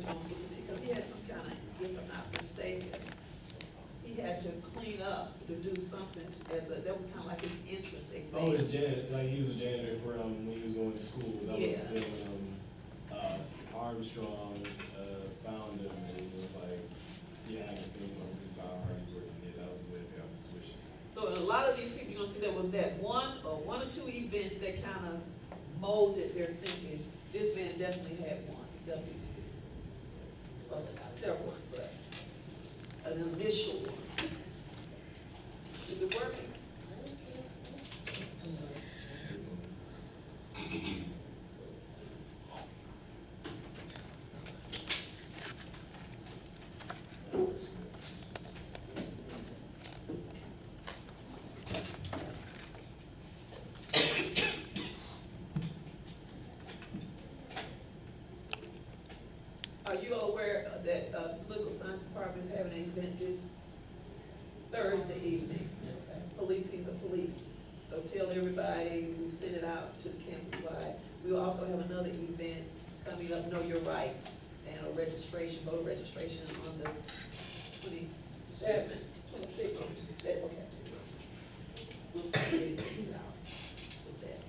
research on Booker T, because he had some kind of, if I'm not mistaken, he had to clean up to do something as a, that was kind of like his entrance exam. Oh, his janitor, like he was a janitor for, when he was going to school. That was Yeah. when, Armstrong, found him, and it was like, he had to think on his how hard he's working. Yeah, that was the way to pay off his tuition. So a lot of these people, you're gonna see there was that one or two events that kind of molded their thinking. This man definitely had one, W.E.B. Or several, but an initial one. Is it working? Are you aware that political science department is having an event this Thursday evening? Policing the police. So tell everybody, we send it out to the campus wide. We will also have another event coming up, Know Your Rights, and a registration, voter registration on the 27th, 26th. Okay. We'll start getting things out with that.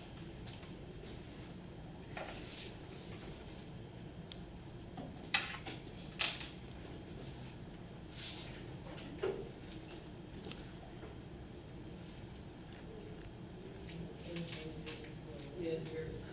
Yeah, yours.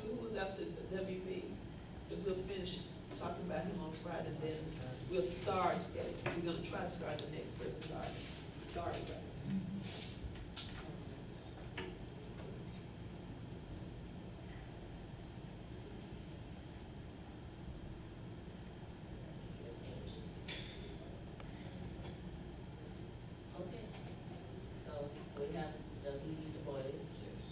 Who was after the W.B? Because we'll finish talking about him on Friday, then we'll start, we're gonna try to start the next person, starting right. Okay, so we have W.E.B DuBois. Yes.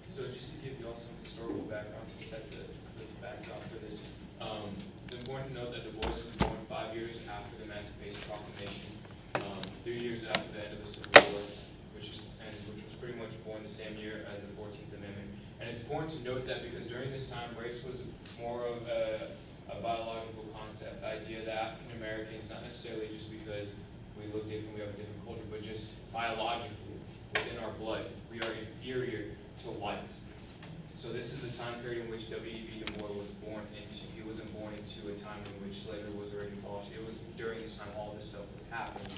So just to give you all some historical background to set the backdrop for this, it's important to note that Du Bois was born 5 years after the Emancipation Proclamation, 3 years after the end of the Civil War, which was pretty much born the same year as the 14th Amendment. And it's important to note that because during this time, race was more of a biological concept, the idea that African Americans, not necessarily just because we look different, we have a different culture, but just biologically, within our blood, we are inferior to whites. So this is the time period in which W.E.B. DuBois was born into. He wasn't born into a time in which slavery was already abolished. It was during this time all this stuff was happening.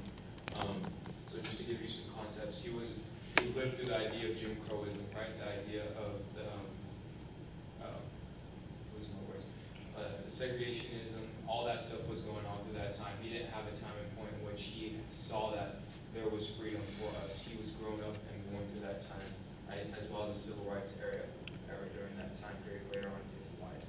So just to give you some concepts, he lived through the idea of Jim Crowism, right? The idea of the segregationism, all that stuff was going on through that time. He didn't have a time and point in which he saw that there was freedom for us. He was grown up and going through that time, right? As well as the civil rights era during that time period later on in his life.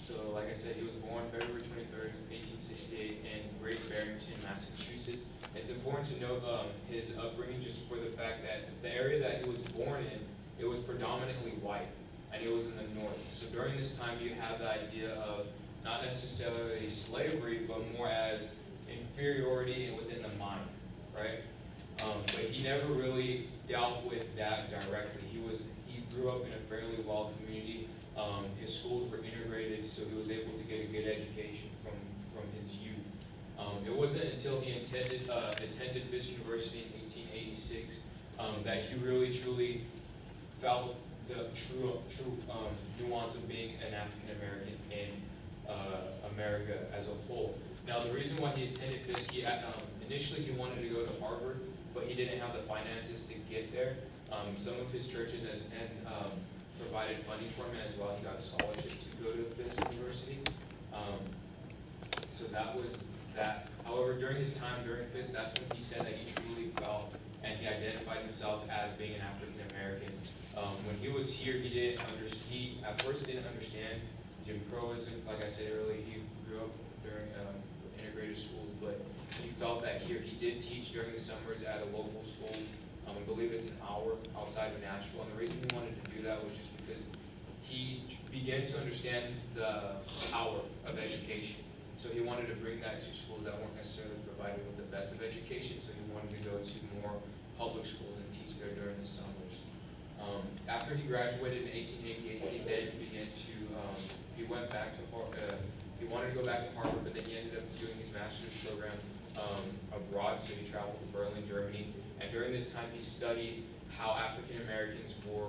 So like I said, he was born February 23rd, 1868 in Great Barrington, Massachusetts. It's important to note his upbringing just for the fact that the area that he was born in, it was predominantly white, and it was in the north. So during this time, you have the idea of not necessarily slavery, but more as inferiority within the mind, right? But he never really dealt with that directly. He grew up in a fairly well community. His schools were integrated, so he was able to get a good education from his youth. It wasn't until he attended Fisk University in 1886 that he really truly felt the true nuance of being an African American in America as a whole. Now, the reason why he attended Fisk, initially he wanted to go to Harvard, but he didn't have the finances to get there. Some of his churches provided funding for him as well. He got a scholarship to go to Fisk University. So that was that. However, during his time during Fisk, that's when he said that he truly felt and he identified himself as being an African American. When he was here, he at first didn't understand Jim Crowism. Like I said earlier, he grew up during integrated schools, but he felt that here he did teach during the summers at a local school. I believe it's an hour outside of Nashville, and the reason he wanted to do that was just because he began to understand the power of education. So he wanted to bring that to schools that weren't necessarily provided with the best of education, so he wanted to go to more public schools and teach there during the summers. After he graduated in 1888, he then began to, he went back to, he wanted to go back to Harvard, but then he ended up doing his master's program abroad, so he traveled to Berlin, Germany, and during this time he studied how African Americans were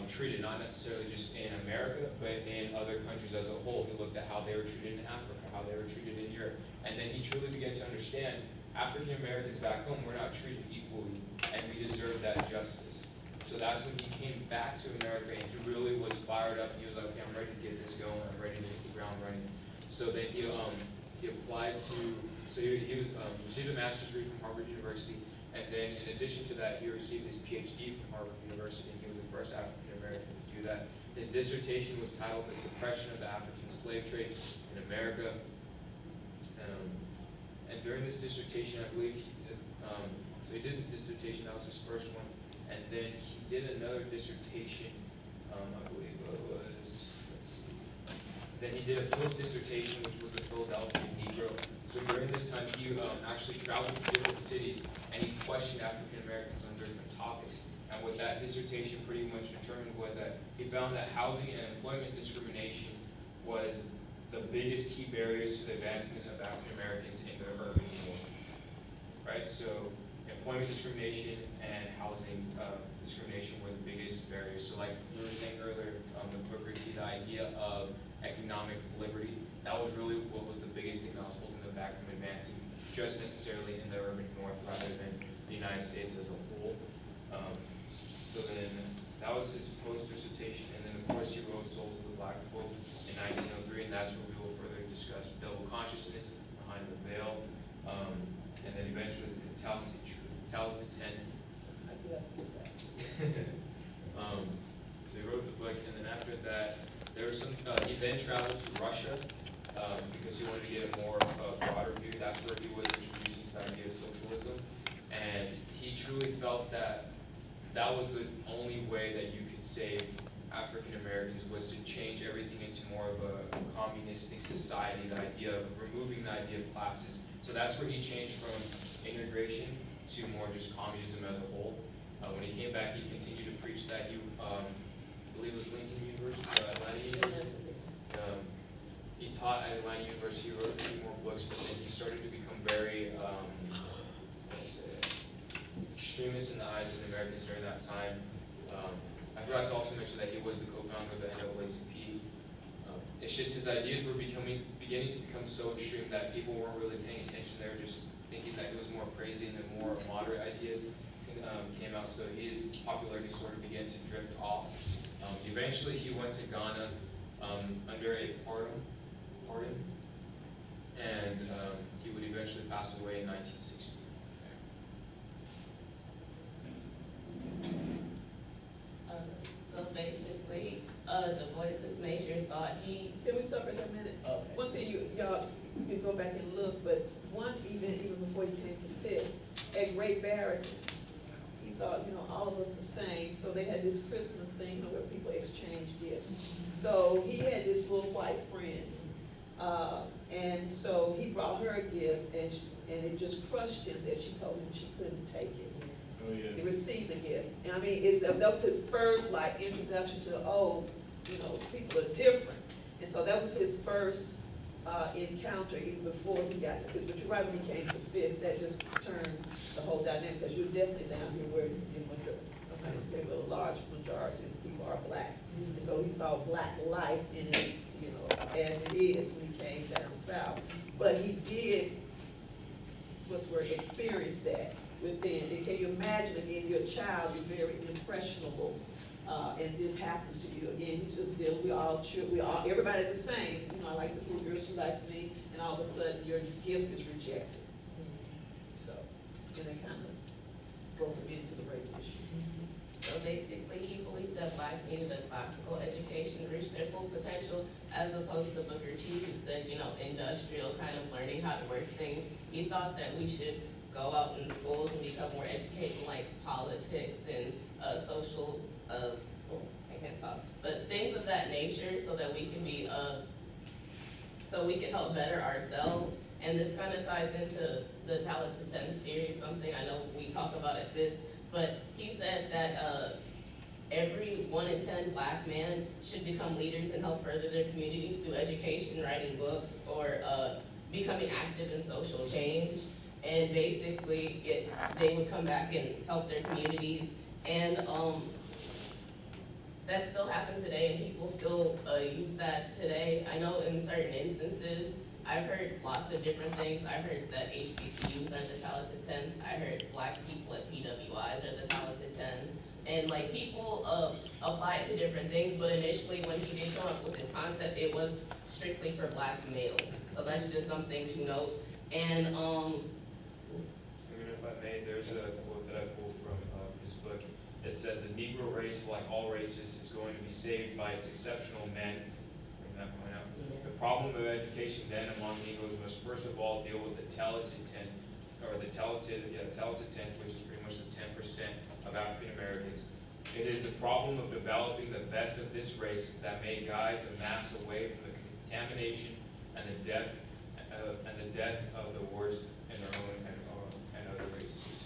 treated, not necessarily just in America, but in other countries as a whole. He looked at how they were treated in Africa, how they were treated in Europe, and then he truly began to understand African Americans back home were not treated equally, and we deserve that justice. So that's when he came back to America, and he really was fired up. He was like, okay, I'm ready to get this going. I'm ready to hit the ground running. So then he applied to, so he received a master's degree from Harvard University, and then in addition to that, he received his PhD from Harvard University, and he was the first African American to do that. His dissertation was titled "The Suppression of the African Slave Trade in America." And during this dissertation, I believe so he did this dissertation, that was his first one, and then he did another dissertation, I believe it was, let's see, then he did a post-dissertation, which was the Philadelphia Negro. So during this time, he actually traveled to different cities, and he questioned African Americans on different topics. And what that dissertation pretty much determined was that he found that housing and employment discrimination was the biggest key barriers to the advancement of African Americans in the urban core. Right? So employment discrimination and housing discrimination were the biggest barriers. So like we were saying earlier, with Booker T, the idea of economic liberty, that was really what was the biggest thing that was holding them back from advancing just necessarily in the urban north rather than the United States as a whole. So then that was his post-dissertation, and then of course he wrote Souls of the Black Folk in 1903, and that's where we will further discuss double consciousness behind the veil, and then eventually the talented 10. So he wrote the book, and then after that, there was some. He then traveled to Russia because he wanted to get a more broader view. That's where he was introducing to the idea of socialism, and he truly felt that that was the only way that you could save African Americans was to change everything into more of a communistic society. The idea of removing the idea of classes. So that's where he changed from integration to more just communism as a whole. When he came back, he continued to preach that. He, I believe it was Lincoln University, Atlanta University. He taught at Atlanta University. He wrote a few more books, but then he started to become very extremist in the eyes of the Americans during that time. I forgot to also mention that he was the co-founder of the NAACP. It's just his ideas were beginning to become so extreme that people weren't really paying attention. They were just thinking that he was more crazy, and then more moderate ideas came out, so his popularity sort of began to drift off. Eventually, he went to Ghana under a pardon, and he would eventually pass away in 1960. So basically, Du Bois's major thought he. Can we stop right there a minute? Okay. One thing y'all, you can go back and look, but one event, even before you came to Fisk, at Great Barrington, he thought, all of us the same, so they had this Christmas thing where people exchange gifts. So he had this little white friend, and so he brought her a gift, and it just crushed him that she told him she couldn't take it. Oh, yeah. He received the gift. And I mean, that was his first introduction to, people are different. And so that was his first encounter even before he got to Fisk. But you're right, when he came to Fisk, that just turned the whole dynamic, because you're definitely down here where I'm going to say a large majority of people are black. And so he saw black life in it, as it is when he came down south. But he did, experience that within. And can you imagine, again, your child is very impressionable, and this happens to you. Again, he's just dealing, everybody's the same. I like this little girl, she likes me, and all of a sudden your gift is rejected. So, and they kind of broke needed a classical education to reach their full potential, as opposed to Booker T, who said, you know, industrial kind of learning how to work things. He thought that we should go out in schools and become more educated, in, like politics and social, I can't talk, but things of that nature, so that we can be, so we can help better ourselves. And this kind of ties into the talented 10 theory, something I know we talk about at Fisk, but he said that every 1 in 10 Black man should become leaders and help further their community through education, writing books, or becoming active in social change. And basically, they would come back and help their communities. And that still happens today, and people still use that today. I know in certain instances, I've heard lots of different things. I heard that HBCUs are the talented 10. I heard Black people at PWIs are the talented 10. And like people apply it to different things, but initially when he did come up with this concept, it was strictly for Black males. So that's just something to note. And Even if I may, there's a quote that I pulled from his book. It said, "The Negro race, like all races, is going to be saved by its exceptional men." Bring that point out. The problem of education then among Negroes was first of all deal with the talented 10, or the talented 10, which is pretty much the 10% of African Americans. It is the problem of developing the best of this race that may guide the mass away from the contamination and the death of the worst in their own and other races.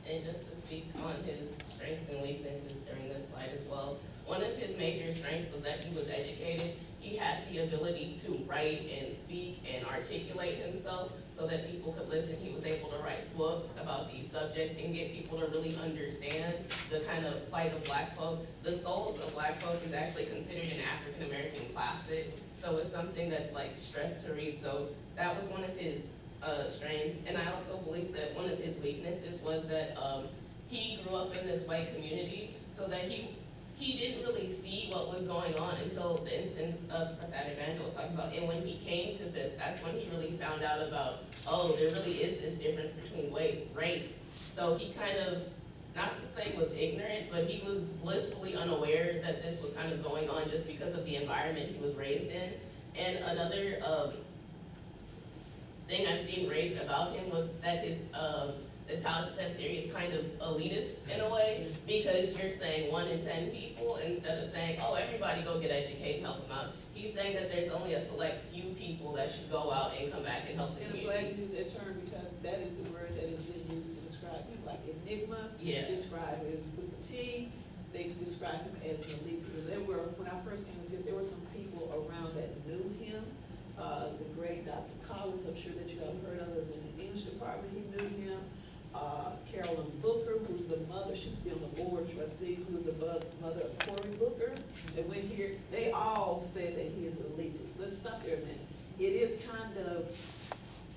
And just to speak on his strengths and weaknesses during this slide as well, one of his major strengths was that he was educated. He had the ability to write and speak and articulate himself so that people could listen. He was able to write books about these subjects and get people to really understand the kind of plight of Black folk. The Souls of Black Folk is actually considered an African American classic, so it's something that's like stressed to read. So that was one of his strengths. And I also believe that one of his weaknesses was that he grew up in this white community, so that he didn't really see what was going on until the instance of Asad Evangel was talking about. And when he came to this, that's when he really found out about, oh, there really is this difference between race. So he kind of, not to say was ignorant, but he was blissfully unaware that this was kind of going on just because of the environment he was raised in. And another thing I've seen raised about him was that his the talented 10 theory is kind of elitist in a way, because you're saying 1 in 10 people instead of saying, oh, everybody go get educated and help them out. He's saying that there's only a select few people that should go out and come back and help the And I'm community. glad you used that term, because that is the word that is being used to describe him, like enigma, Yeah. describe as Booker T, they describe him as an elite. Because there were, when I first came to this, there were some people around that knew him. The great Dr. Collins, I'm sure that you have heard of, was in the English department, he knew him. Carolyn Booker, who's the mother, she's been on the board trustee, who's the mother of Cory Booker. They went here, they all said that he is elitist. Let's stop there a minute. It is kind of,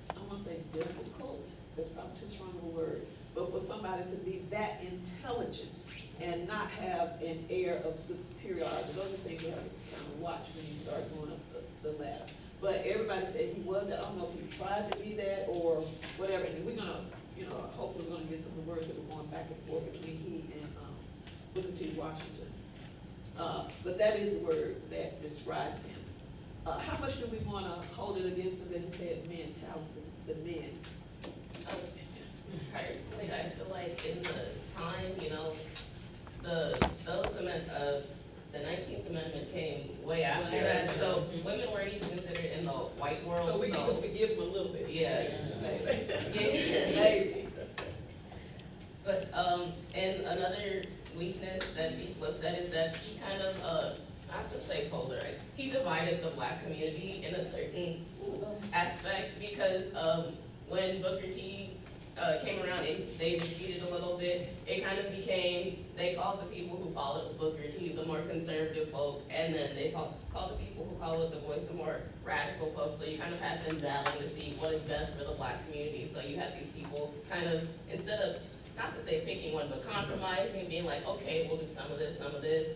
I don't want to say difficult, that's probably too strong of a word, but for somebody to be that intelligent and not have an air of superiority, those are things you have to kind of watch when you start going up the ladder. But everybody said he was that. I don't know if he tried to be that or whatever, and we're gonna, hopefully we're gonna get some of the words that were going back and forth between he and Booker T. Washington. But that is the word that describes him. How much do we wanna hold it against him that he said men, talented, the men? Personally, I feel like in the time, the 19th Amendment came way after Right. that, so women weren't even considered in the white world, So we can forgive him a little bit. Yeah. Maybe. Maybe. But, and another weakness that people said is that he kind of, not to say polarized, he divided the Black community in a certain aspect, because when Booker T came around and they disputed a little bit, it kind of became, they called the people who followed Booker T the more conservative folk, and then they called the people who followed DuBois the more radical folk. So you kind of had them battling to see what is best for the Black community. So you had these people kind of, instead of, not to say picking one, but compromising, being like, okay, we'll do some of this,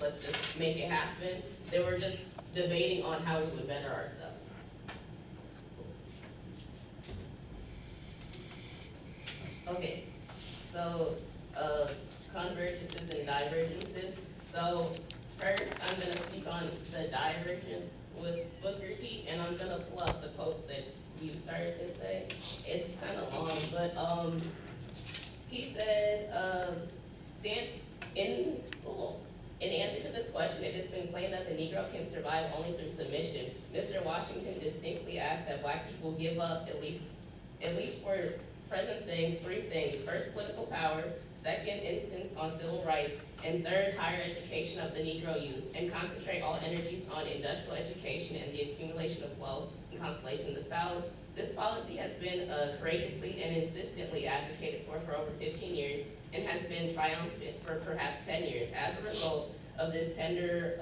let's just make it happen. They were just debating on how we would better ourselves. Okay, so convergences and divergences. So first, I'm gonna speak on the divergence with Booker T, and I'm gonna pull out the quote that you started to say. It's kind of long, but he said, in answer to this question, it has been claimed that the Negro can survive only through submission. Mr. Washington distinctly asked that black people give up at least for present things, three things: first, political power; second, instance on civil rights; and third, higher education of the Negro youth, and concentrate all energies on industrial education and the accumulation of wealth and consolation in the South. This policy has been courageously and insistently advocated for over 15 years and has been triumphant for perhaps 10 years. As a result of this tender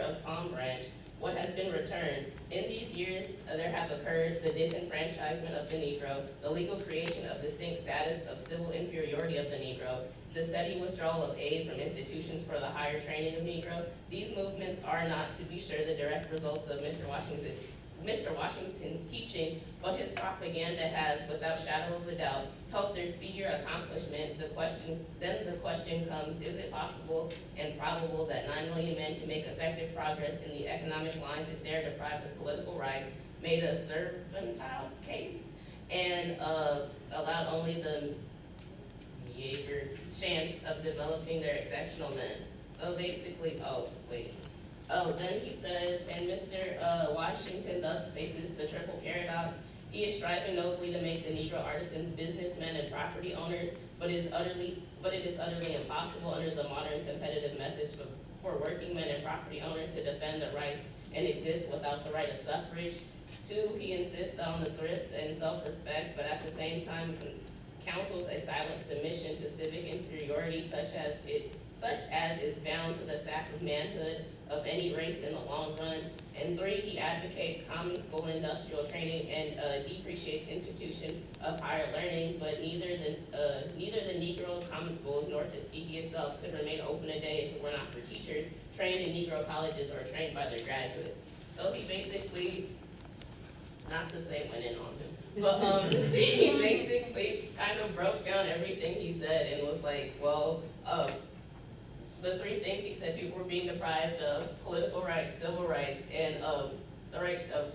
of palm branch, what has been returned? In these years, there have occurred the disenfranchisement of the Negro, the legal creation of distinct status of civil inferiority of the Negro, the steady withdrawal of aid from institutions for the higher training of Negro. These movements are not, to be sure, the direct results of Mr. Washington's teaching, but his propaganda has, without shadow of a doubt, helped their speedier accomplishment. The question comes, is it possible and probable that 9 million men can make effective progress in the economic lines if they're deprived of political rights, made a servantile case, and allowed only the meager chance of developing their exceptional men? So basically, then he says, and Mr. Washington thus faces the triple paradox. He is striving nobly to make the Negro artisans businessmen and property owners, but it is utterly impossible under the modern competitive methods for working men and property owners to defend their rights and exist without the right of suffrage. Two, he insists on the thrift and self-respect, but at the same time counsels a silent submission to civic inferiority such as is bound to the sap of manhood of any race in the long run. And three, he advocates common school industrial training and depreciates institution of higher learning, but neither the Negro common schools nor Tuskegee itself could remain open a day if it were not for teachers trained in Negro colleges or trained by their graduates. So he basically, not to say went in on him, but he basically kind of broke down everything he said and was like, well, the three things he said: people were being deprived of political rights, civil rights, and the right of,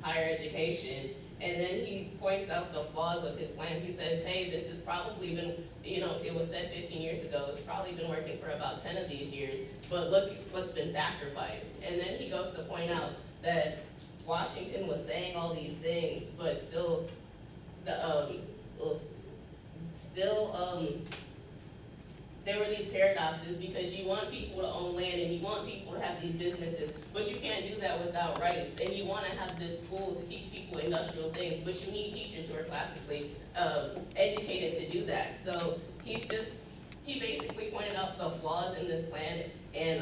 higher education. And then he points out the flaws of his plan. He says, hey, this has probably been, it was said 15 years ago, it's probably been working for about 10 of these years, but look what's been sacrificed. And then he goes to point out that Washington was saying all these things, but still, there were these paradoxes, because you want people to own land and you want people to have these businesses, but you can't do that without rights. And you want to have this school to teach people industrial things, but you need teachers who are classically educated to do that. So he basically pointed out the flaws in this plan, and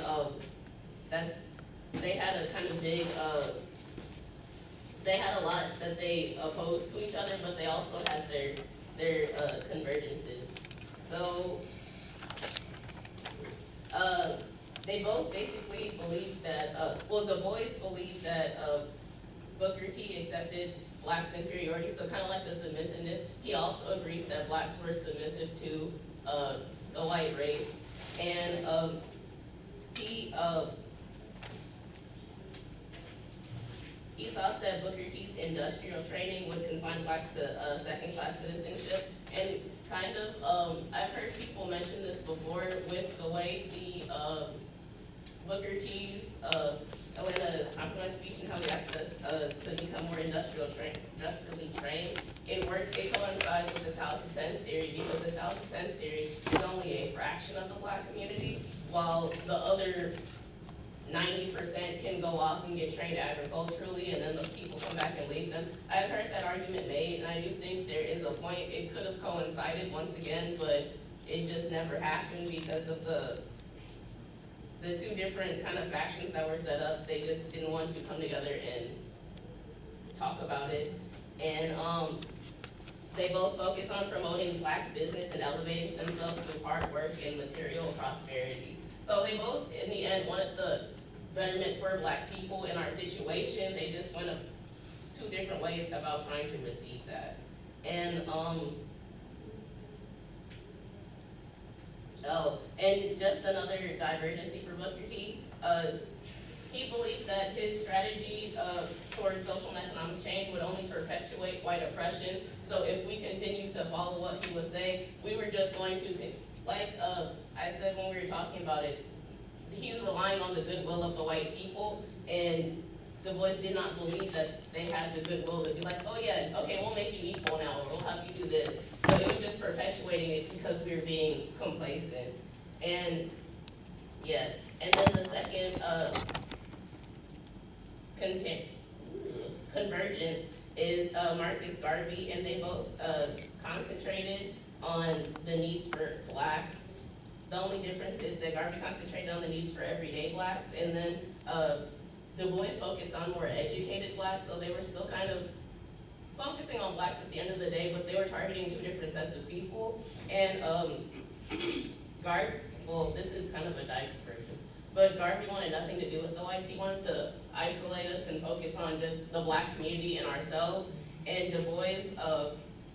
they had a kind of big, they had a lot that they opposed to each other, but they also had their convergences. So they both basically believed that, DuBois believed that Booker T accepted blacks' inferiority, so kind of like the submissiveness. He also agreed that blacks were submissive to the white race, and he thought that Booker T's industrial training would confine blacks to second-class citizenship. And kind of, I've heard people mention this before with the way the Booker T's Atlanta compromise speech and how he asked us to become more industrially trained. It coincides with the Tau to 10 theory, because the Tau to 10 theory is only a fraction of the black community, while the other 90% can go off and get trained agriculturally, and then the people come back and leave them. I've heard that argument made, and I do think there is a point. It could have coincided once again, but it just never happened because of the two different kind of factions that were set up. They just didn't want to come together and talk about it. And they both focus on promoting black business and elevating themselves through hard work and material prosperity. So they both, in the end, wanted the betterment for black people in our situation. They just went two different ways about trying to receive that. And Oh, and just another divergency for Booker T. He believed that his strategy towards social and economic change would only perpetuate white oppression. So if we continue to follow what he was saying, we were just going to, like I said when we were talking about it, he's relying on the goodwill of the white people, and Du Bois did not believe that they had the goodwill to be like, oh yeah, okay, we'll make you equal now, or we'll have you do this. So it was just perpetuating it because we were being complacent. And yeah, and then the second convergence is Marcus Garvey, and they both concentrated on the needs for blacks. The only difference is that Garvey concentrated on the needs for everyday blacks, and then Du Bois focused on more educated blacks, so they were still kind of focusing on blacks at the end of the day, but they were targeting two different sets of people. And well, this is kind of a divergence, but Garvey wanted nothing to do with the whites. He wanted to isolate us and focus on just the black community and ourselves. And Du Bois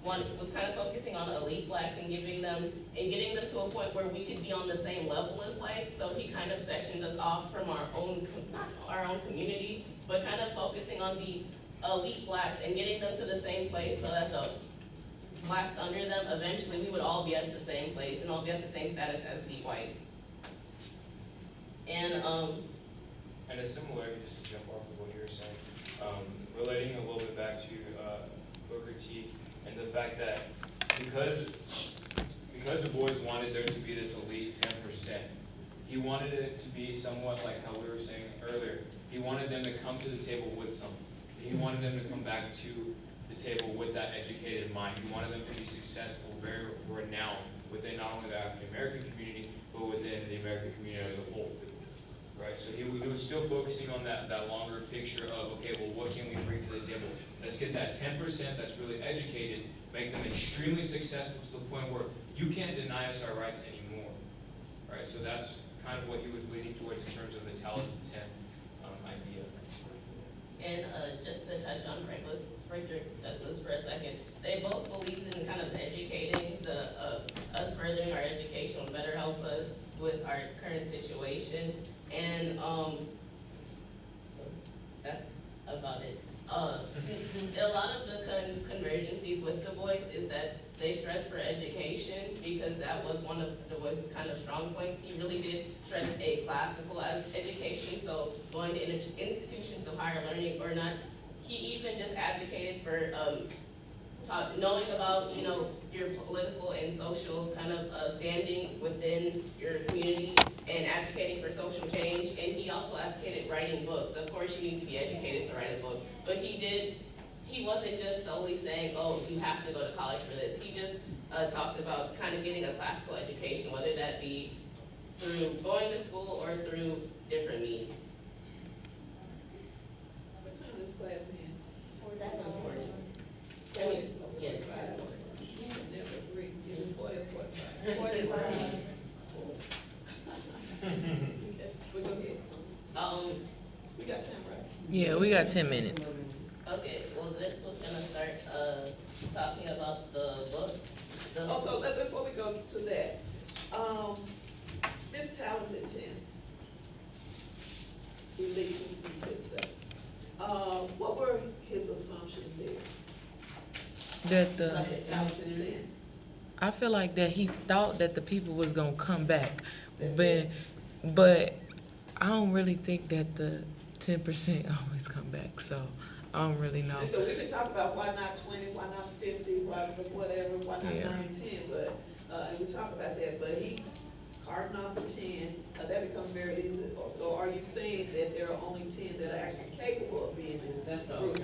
was kind of focusing on elite blacks and getting them to a point where we could be on the same level as whites. So he kind of sectioned us off from our own, not our own community, but kind of focusing on the elite blacks and getting them to the same place so that the blacks under them, eventually we would all be at the same place and all be at the same status as the whites. And a similar, just to jump off of what you were saying, relating a little bit back to Booker T and the fact that because Du Bois wanted there to be this elite 10%, he wanted it to be somewhat like how we were saying earlier. He wanted them to come to the table with something. He wanted them to come back to the table with that educated mind. He wanted them to be successful, very renowned within not only the African American community, but within the American community as a whole. Right? So he was still focusing on that longer picture of, okay, well, what can we bring to the table? Let's get that 10% that's really educated, make them extremely successful to the point where you can't deny us our rights anymore. Right? So that's kind of what he was leading towards in terms of the talented 10 idea. And just to touch on Frederick Douglass for a second, they both believed in kind of educating us furthering our education would better help us with our current situation. And that's about it. A lot of the convergencies with Du Bois is that they stress for education because that was one of Du Bois's kind of strong points. He really did stress a classical education, so going to institutions of higher learning or not. He even just advocated for knowing about, your political and social kind of standing within your community and advocating for social change. And he also advocated writing books. Of course, you need to be educated to write a book, but he wasn't just solely saying, oh, you have to go to college for this. He just talked about kind of getting a classical education, whether that be through going to school or through different means. What time is class in? Yes. Never agree, 40 or 45. Okay, we go ahead. We got time, right? Yeah, we got 10 minutes. Okay, well, this was gonna start talking about the book. Also, before we go to that, this talented 10, he leads us into itself. What were his assumptions there? That the Talented 10. I feel like that he thought that the people was gonna come back, That's but it. but I don't really think that the 10% always come back. So I don't really know. Because we can talk about why not 20, why not 50, why whatever, why not 9, 10, but and we talk about that. But he carving off the 10. That becomes very easy. So are you saying that there are only 10 that are actually capable of being this group?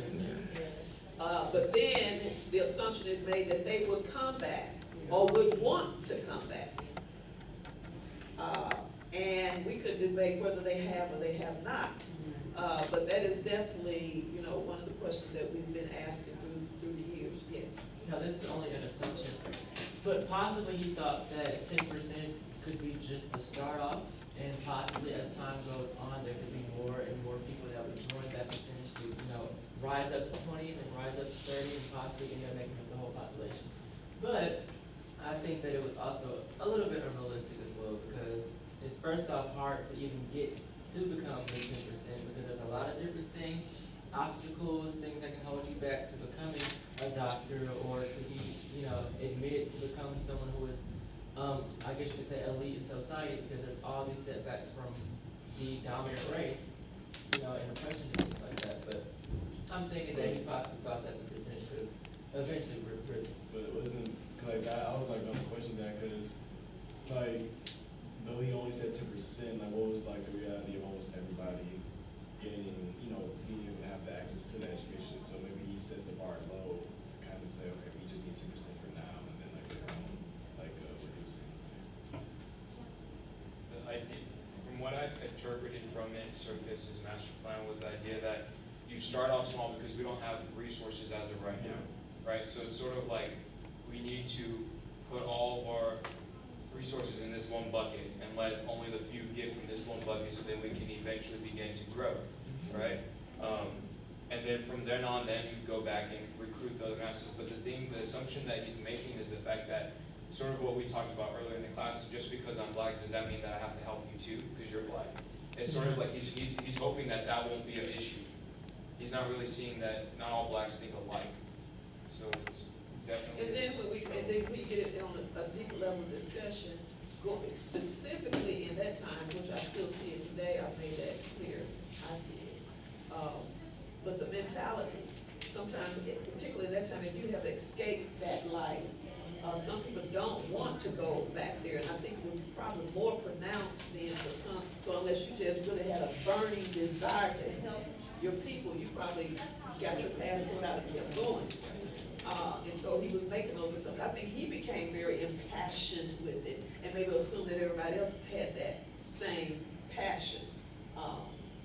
But then the assumption is made that they would come back or would want to come back. And we could debate whether they have or they have not. But that is definitely, one of the questions that we've been asking through the years. Yes. No, this is only an assumption. But possibly he thought that 10% could be just the start off, and possibly as time goes on, there could be more and more people that would join that percentage to, rise up to 20, then rise up to 30, and possibly end up making up the whole population. But I think that it was also a little bit unrealistic as well, because it's first off hard to even get to become the 10%, because there's a lot of different things, obstacles, things that can hold you back to becoming a doctor, or to be, admitted to become someone who is, I guess you could say elite in society, because there's all these setbacks from the dominant race, and oppression and things like that. But I'm thinking that he possibly thought that the percentage could eventually risen. But it wasn't, like, I was like, don't question that, cause, like, though he only said 10%, like, what was, like, the reality of almost everybody getting, being able to have the access to the education? So maybe he set the bar low to kind of say, okay, we just need 10% for now, and then, like, later on, like, what he was saying. From what I've interpreted from it, Circus's master plan was the idea that you start off small because we don't have resources as of right now, right? So it's sort of like we need to put all of our resources in this one bucket and let only the few get from this one bucket, so then we can eventually begin to grow, right? And then from then on, then you go back and recruit the other masses. But the assumption that he's making is the fact that sort of what we talked about earlier in the class, just because I'm black, does that mean that I have to help you too, because you're black? It's sort of like he's hoping that that won't be an issue. He's not really seeing that not all blacks think alike. So it's definitely. And then when we get it on a deep level discussion, going specifically in that time, which I still see it today, I've made that clear, I see it. But the mentality, sometimes, particularly at that time, if you have escaped that life, some people don't want to go back there, and I think it was probably more pronounced than for some. So unless you just really had a burning desire to help your people, you probably got your passport out and kept going. And so he was making those assumptions. I think he became very impassioned with it, and maybe assumed that everybody else had that same passion.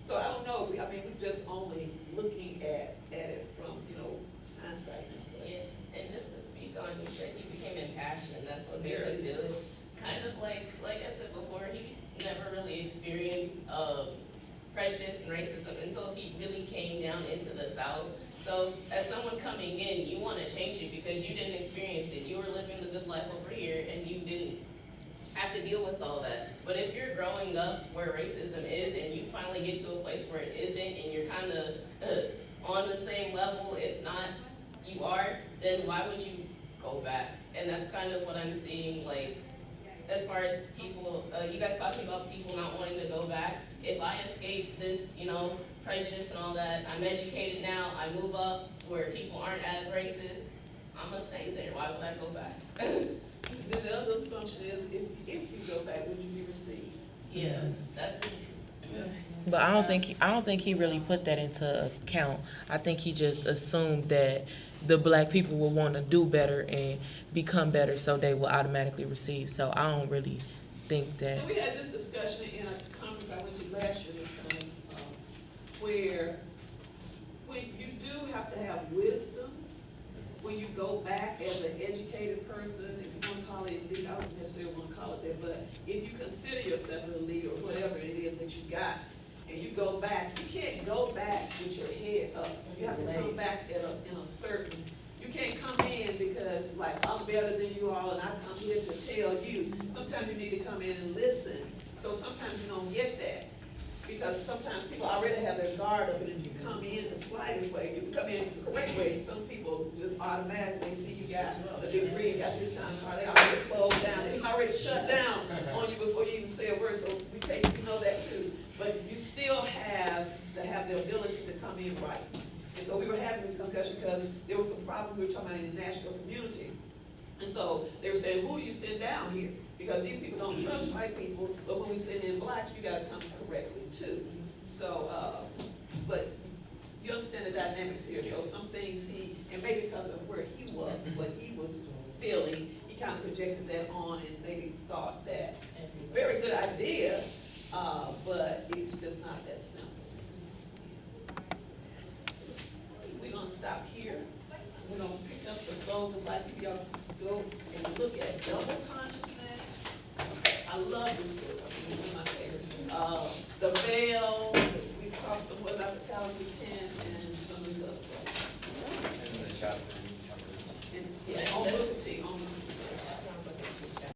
So I don't know. We're just only looking at it from hindsight. Yeah, and just to speak on, he said he became impassioned, that's what made him do it. Kind of like I said before, he never really experienced prejudice and racism until he really came down into the South. So as someone coming in, you want to change it because you didn't experience it. You were living the good life over here and you didn't have to deal with all that. But if you're growing up where racism is and you finally get to a place where it isn't and you're kind of on the same level, if not you are, then why would you go back? And that's kind of what I'm seeing, like, as far as people, you guys talking about people not wanting to go back. If I escape this, prejudice and all that, I'm educated now, I move up where people aren't as racist, I'm gonna stay there. Why would I go back? Then the other assumption is, if you go back, would you be received? Yeah, that. But I don't think he really put that into account. I think he just assumed that the black people will want to do better and become better, so they will automatically receive. So I don't really think that. And we had this discussion in a conference I went to last year this time, where you do have to have wisdom when you go back as an educated person. If you want to call it elite, I don't necessarily want to call it that, but if you consider yourself an elite or whatever it is that you got, and you go back, you can't go back with your head up. You have to come back in a certain, you can't come in because like I'm better than you all and I come here to tell you. Sometimes you need to come in and listen. So sometimes you don't get that because sometimes people already have their guard up, and if you come in the slightest way, if you come in the correct way, some people just automatically see you got a degree, got this kind of car, they already closed down, they already shut down on you before you even say a word. So we take, that too. But you still have to have the ability to come in right. And so we were having this discussion because there was some problem we were talking about in the Nashville community. And so they were saying, who do you send down here? Because these people don't trust white people, but when we send in blacks, you gotta come correctly too. So, but you understand the dynamics here. So some things and maybe because of where he was and what he was feeling, he kind of projected that on and maybe thought that very good idea, but it's just not that simple. We're gonna stop here. We're gonna pick up the souls of black people. Y'all go and look at double consciousness. I love this book. One of my favorites. The Veil. We've talked somewhat about the Talent 10 and some of the other books. And the chapter.